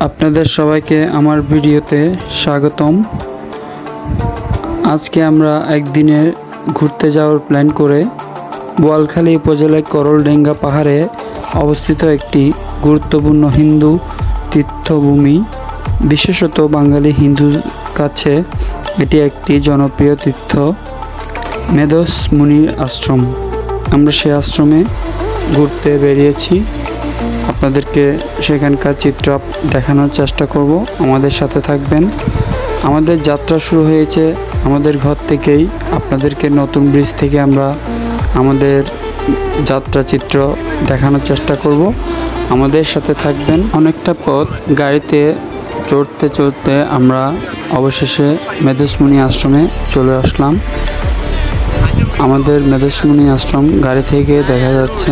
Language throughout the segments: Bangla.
আপনাদের সবাইকে আমার ভিডিওতে স্বাগতম। আজকে আমরা একদিনে ঘুরতে যাওয়ার প্ল্যান করে বোয়ালখালী উপজেলায় করলডেঙ্গা পাহাড়ে অবস্থিত একটি গুরুত্বপূর্ণ হিন্দু তীর্থভূমি, বিশেষত বাঙালি হিন্দুর কাছে এটি একটি জনপ্রিয় তীর্থ, মেধস মুনির আশ্রম। আমরা সেই আশ্রমে ঘুরতে বেরিয়েছি, আপনাদেরকে সেখানকার চিত্র দেখানোর চেষ্টা করব। আমাদের সাথে থাকবেন। আমাদের যাত্রা শুরু হয়েছে আমাদের ঘর থেকেই। আপনাদেরকে নতুন ব্রিজ থেকে আমরা আমাদের যাত্রা চিত্র দেখানোর চেষ্টা করব। আমাদের সাথে থাকবেন। অনেকটা পথ গাড়িতে চড়তে চড়তে আমরা অবশেষে মেধস মুনি আশ্রমে চলে আসলাম। আমাদের মেধস মুনি আশ্রম গাড়ি থেকে দেখা যাচ্ছে।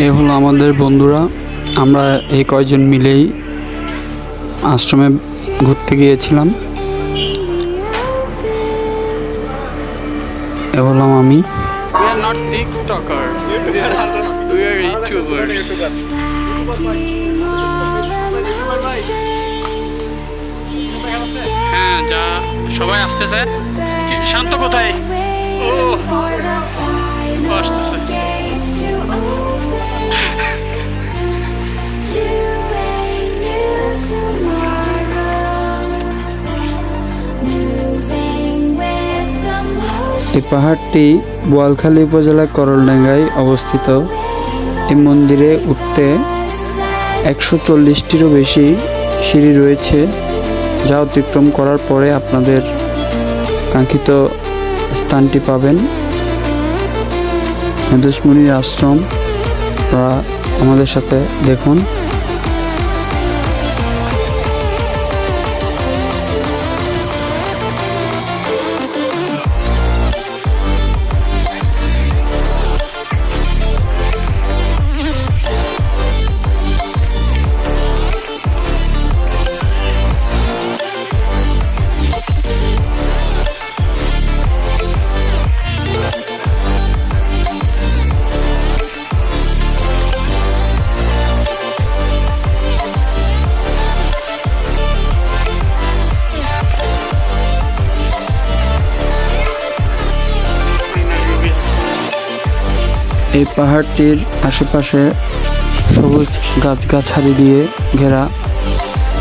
এ হলো আমাদের বন্ধুরা, আমরা এই কয়জন মিলেই আশ্রমে ঘুরতে গিয়েছিলাম। এ হলাম আমি। হ্যাঁ, যা সবাই আসতেছে। শান্ত কোথায়? ও আসতেছে। এই পাহাড়টি বোয়ালখালী উপজেলার করলডেঙ্গায় অবস্থিত। এই মন্দিরে উঠতে 140টিরও বেশি সিঁড়ি রয়েছে, যা অতিক্রম করার পরে আপনাদের কাঙ্ক্ষিত স্থানটি পাবেন, মেধস মুনির আশ্রম। আপনারা আমাদের সাথে দেখুন। এই পাহাড়টির আশেপাশে সবুজ গাছগাছালি দিয়ে ঘেরা,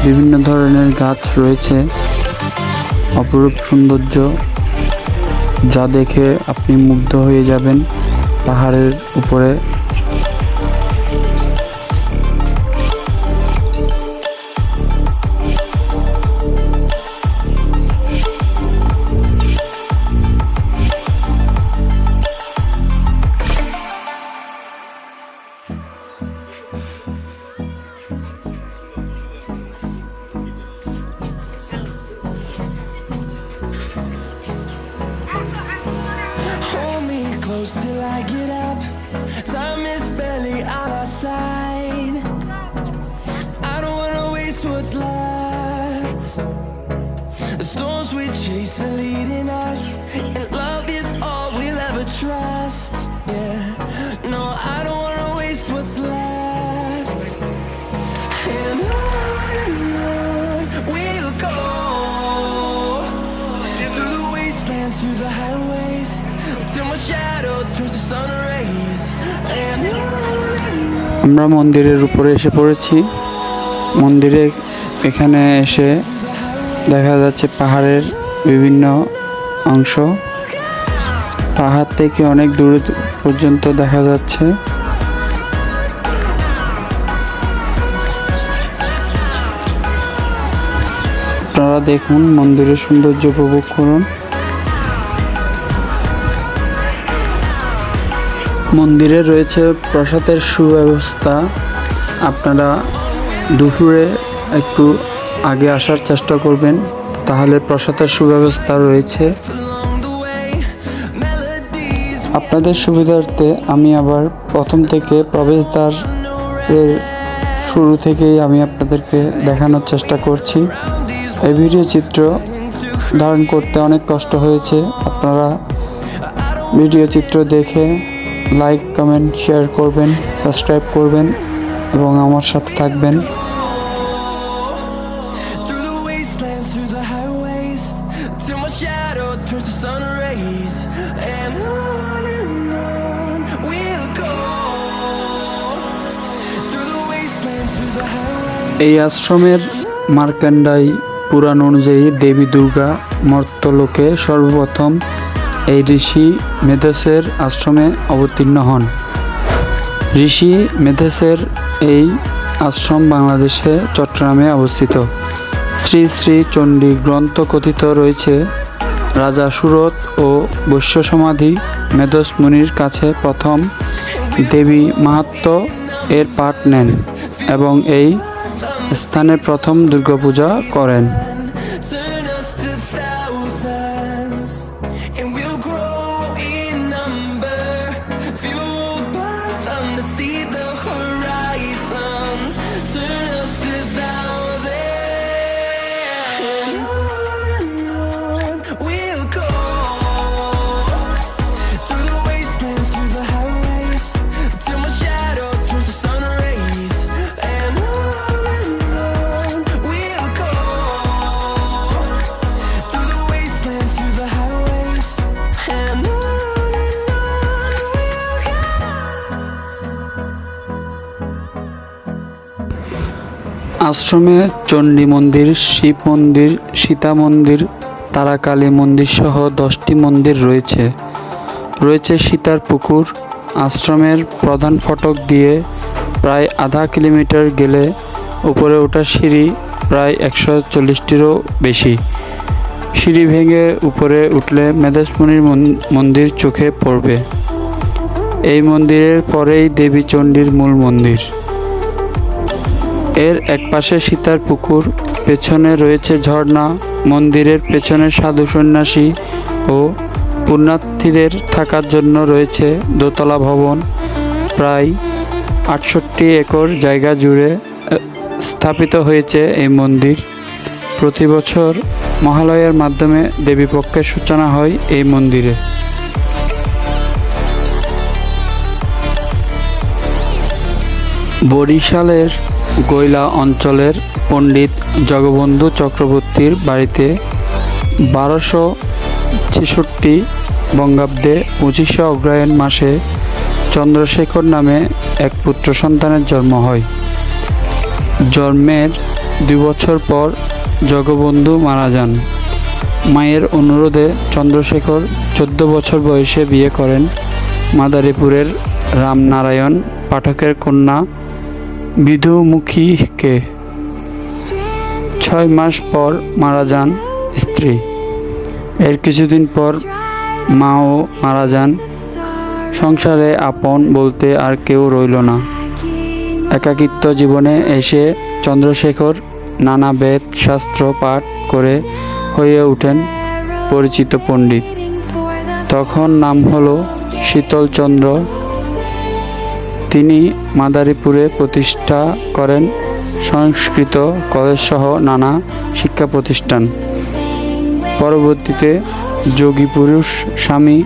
বিভিন্ন ধরনের গাছ রয়েছে, অপরূপ সৌন্দর্য, যা দেখে আপনি মুগ্ধ হয়ে যাবেন। পাহাড়ের উপরে close till I get up. Time is barely on our side. I don't wanna waste what's left. The storms we chase are leading us, and love is all we'll ever trust. Yeah, no, I don't wanna waste what's left. And on we'll go, through the wastelands, through the highways, till my shadow turns to sun rays. And আমরা মন্দিরের উপরে এসে পড়েছি। মন্দিরে এখানে এসে দেখা যাচ্ছে পাহাড়ের বিভিন্ন অংশ। পাহাড় থেকে অনেক দূর পর্যন্ত দেখা যাচ্ছে। আপনারা দেখুন, মন্দিরের সৌন্দর্য উপভোগ করুন। মন্দিরে রয়েছে প্রসাদের সুব্যবস্থা। আপনারা দুপুরে একটু আগে আসার চেষ্টা করবেন, তাহলে প্রসাদের সুব্যবস্থা রয়েছে। along the way. Melodies আপনাদের সুবিধার্থে আমি আবার প্রথম থেকে প্রবেশদ্বার এর শুরু থেকেই আমি আপনাদেরকে দেখানোর চেষ্টা করছি। এই ভিডিও চিত্র ধারণ করতে অনেক কষ্ট হয়েছে। আপনারা ভিডিও চিত্র দেখে লাইক, কমেন্ট, শেয়ার করবেন, সাবস্ক্রাইব করবেন এবং আমার সাথে থাকবেন। through the wastelands, through the highways, till my shadow turns to sun rays, and on we'll go. Through the wastelands, through the highways. এই আশ্রমের মার্কান্ডাই পুরাণ অনুযায়ী দেবী দুর্গা মর্ত্যলোকে সর্বপ্রথম এই ঋষি মেধসের আশ্রমে অবতীর্ণ হন। ঋষি মেধসের এই আশ্রম বাংলাদেশে চট্টগ্রামে অবস্থিত। শ্রী শ্রী চণ্ডী গ্রন্থ কথিত রয়েছে, রাজা সুরত ও বৈশ্য সমাধি মেধস মুনির কাছে প্রথম দেবী মাহাত্ম্য এর পাঠ নেন এবং এই স্থানে প্রথম দুর্গাপূজা করেন। Turn us to thousands, and we'll grow in number, fueled by them to see the horizon. Turn us to thousands, and on we'll go. Through the wastelands, through the highways, till my shadow turns to sun rays, and on we'll go. Through the wastelands, through the highways, and on we'll go. আশ্রমে চণ্ডী মন্দির, শিব মন্দির, সীতা মন্দির, তারাকালী মন্দির সহ 10টি মন্দির রয়েছে। রয়েছে সীতার পুকুর। আশ্রমের প্রধান ফটক দিয়ে প্রায় আধা কিলোমিটার গেলে উপরে ওঠার সিঁড়ি প্রায় 140টিরও বেশি। সিঁড়ি ভেঙে উপরে উঠলে মেধস মুনির মন্দির চোখে পড়বে। এই মন্দিরের পরেই দেবী চণ্ডীর মূল মন্দির। এর একপাশে সীতার পুকুর, পেছনে রয়েছে ঝর্ণা। মন্দিরের পেছনে সাধু সন্ন্যাসী ও পুণ্যার্থীদের থাকার জন্য রয়েছে দোতলা ভবন। প্রায় 68 একর জায়গা জুড়ে স্থাপিত হয়েছে এই মন্দির। প্রতি বছর মহালয়ার মাধ্যমে দেবীপক্ষের সূচনা হয় এই মন্দিরে। বরিশালের গৈলা অঞ্চলের পণ্ডিত জগবন্ধু চক্রবর্তীর বাড়িতে 1266 বঙ্গাব্দে 25শে অগ্রহায়ণ মাসে চন্দ্রশেখর নামে এক পুত্র সন্তানের জন্ম হয়। জন্মের 2 বছর পর জগবন্ধু মারা যান। মায়ের অনুরোধে চন্দ্রশেখর 14 বছর বয়সে বিয়ে করেন মাদারীপুরের রামনারায়ণ পাঠকের কন্যা বিধুমুখীকে। 6 মাস পর মারা যান স্ত্রী। এর কিছুদিন পর মাও মারা যান। সংসারে আপন বলতে আর কেউ রইল না। একাকিত্ব জীবনে এসে চন্দ্রশেখর নানা বেদ শাস্ত্র পাঠ করে হয়ে ওঠেন পরিচিত পণ্ডিত। তখন নাম হলো শীতলচন্দ্র। তিনি মাদারীপুরে প্রতিষ্ঠা করেন সংস্কৃত কলেজ সহ নানা শিক্ষা প্রতিষ্ঠান। পরবর্তীতে যোগী পুরুষ স্বামী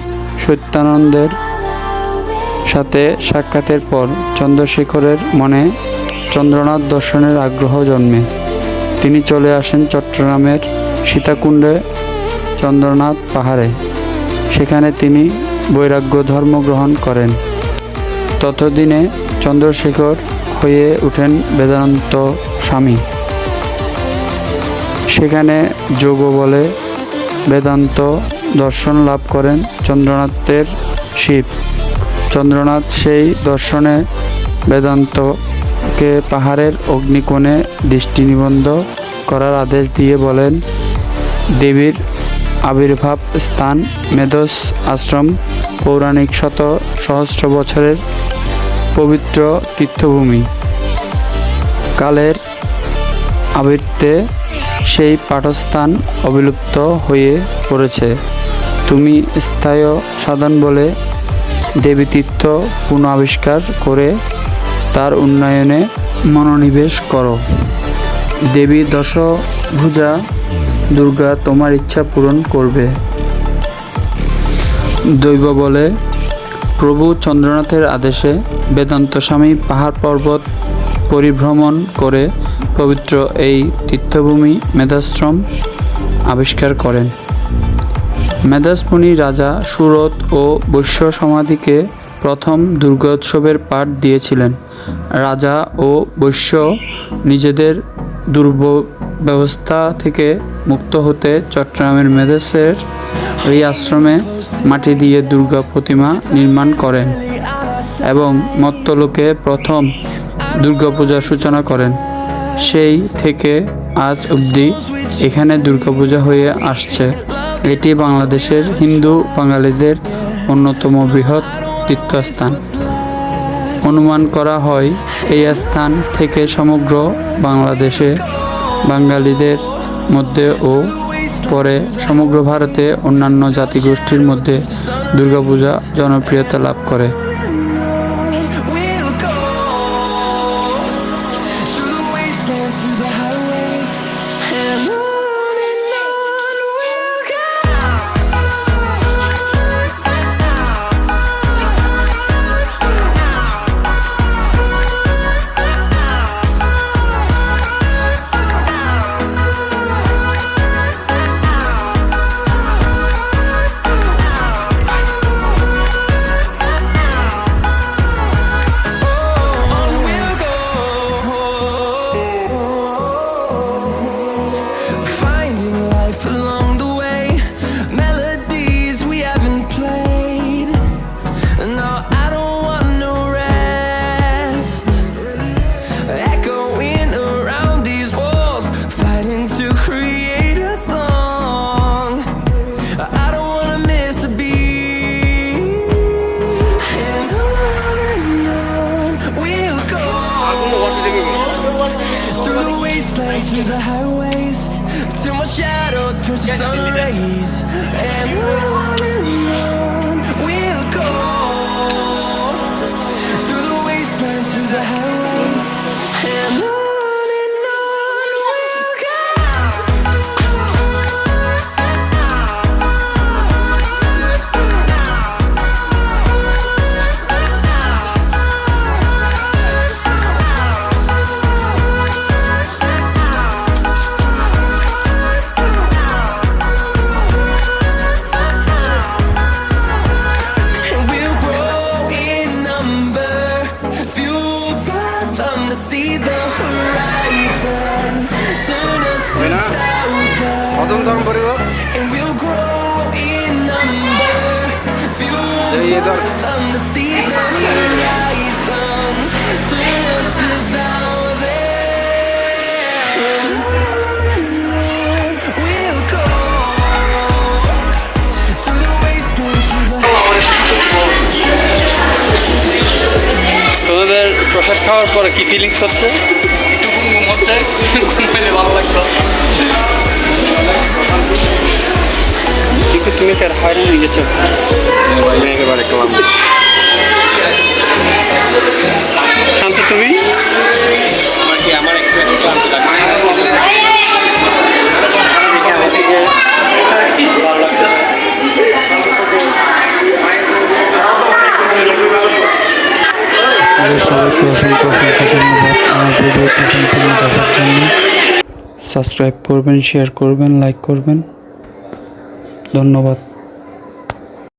সত্যানন্দের সাথে সাক্ষাতের পর চন্দ্রশেখরের মনে চন্দ্রনাথ দর্শনের আগ্রহ জন্মে। তিনি চলে আসেন চট্টগ্রামের সীতাকুণ্ডে চন্দ্রনাথ পাহাড়ে। সেখানে তিনি বৈরাগ্য ধর্ম গ্রহণ করেন। ততদিনে চন্দ্রশেখর হয়ে ওঠেন বেদান্ত স্বামী। সেখানে যোগ বলে বেদান্ত দর্শন লাভ করেন চন্দ্রনাথের শিব। চন্দ্রনাথ সেই দর্শনে বেদান্তকে পাহাড়ের অগ্নিকোণে দৃষ্টি নিবদ্ধ করার আদেশ দিয়ে বলেন, দেবীর আবির্ভাব স্থান মেধস আশ্রম পৌরাণিক সহস্র বছরের পবিত্র তীর্থভূমি। কালের আবৃত্তে সেই পাঠস্থান অবিলুপ্ত হয়ে পড়েছে। তুমি স্থায়ী সাধন বলে দেবীতীর্থ পুনঃ আবিষ্কার করে তার উন্নয়নে মনোনিবেশ করো। দেবী দশভুজা দুর্গা তোমার ইচ্ছা পূরণ করবে। দৈব বলে প্রভু চন্দ্রনাথের আদেশে বেদান্ত স্বামী পাহাড় পর্বত পরিভ্রমণ করে পবিত্র এই তীর্থভূমি মেধাশ্রম আবিষ্কার করেন। মেধাসমুনি রাজা সুরত ও বৈশ্য সমাধিকে প্রথম দুর্গোৎসবের পাঠ দিয়েছিলেন। রাজা ও বৈশ্য নিজেদের দুর্ব্যবস্থা থেকে মুক্ত হতে চট্টগ্রামের মেধাসের এই আশ্রমে মাটি দিয়ে দুর্গা প্রতিমা নির্মাণ করেন এবং মর্ত্যলোকে প্রথম দুর্গাপূজার সূচনা করেন। সেই থেকে আজ অবধি এখানে দুর্গাপূজা হয়ে আসছে। এটি বাংলাদেশের হিন্দু বাঙালিদের অন্যতম বৃহৎ তীর্থস্থান। অনুমান করা হয় এই স্থান থেকে সমগ্র বাংলাদেশে বাঙালিদের মধ্যে ও পরে সমগ্র ভারতে অন্যান্য জাতিগোষ্ঠীর মধ্যে দুর্গাপূজা জনপ্রিয়তা লাভ করে। Through the highways till my shadow turns to sun rays, and on we'll go through the wastelands, through the highways, and on we'll go. See the horizon, turn us to thousands, and we'll grow in number. Fuel them to see the horizon, turn us to thousands, and we'll go through the wastelands, through the তোমাদের প্রসাদ খাওয়ার পরে কি ফিলিংস হচ্ছে? একটু ঘুম হচ্ছে, ঘুমাইলে ভালো লাগতো। কিন্তু তুমি কি আর হয়রান হয়ে গেছো? আমি একেবারে ক্লান্ত। শান্ত তুমি? আমার একটু ক্লান্ত লাগে। ভালো লাগছে। সবাইকে অসংখ্য ধন্যবাদ আমার ভিডিওটি সম্পূর্ণ দেখার জন্য। সাবস্ক্রাইব করবেন, শেয়ার করবেন, লাইক করবেন। ধন্যবাদ।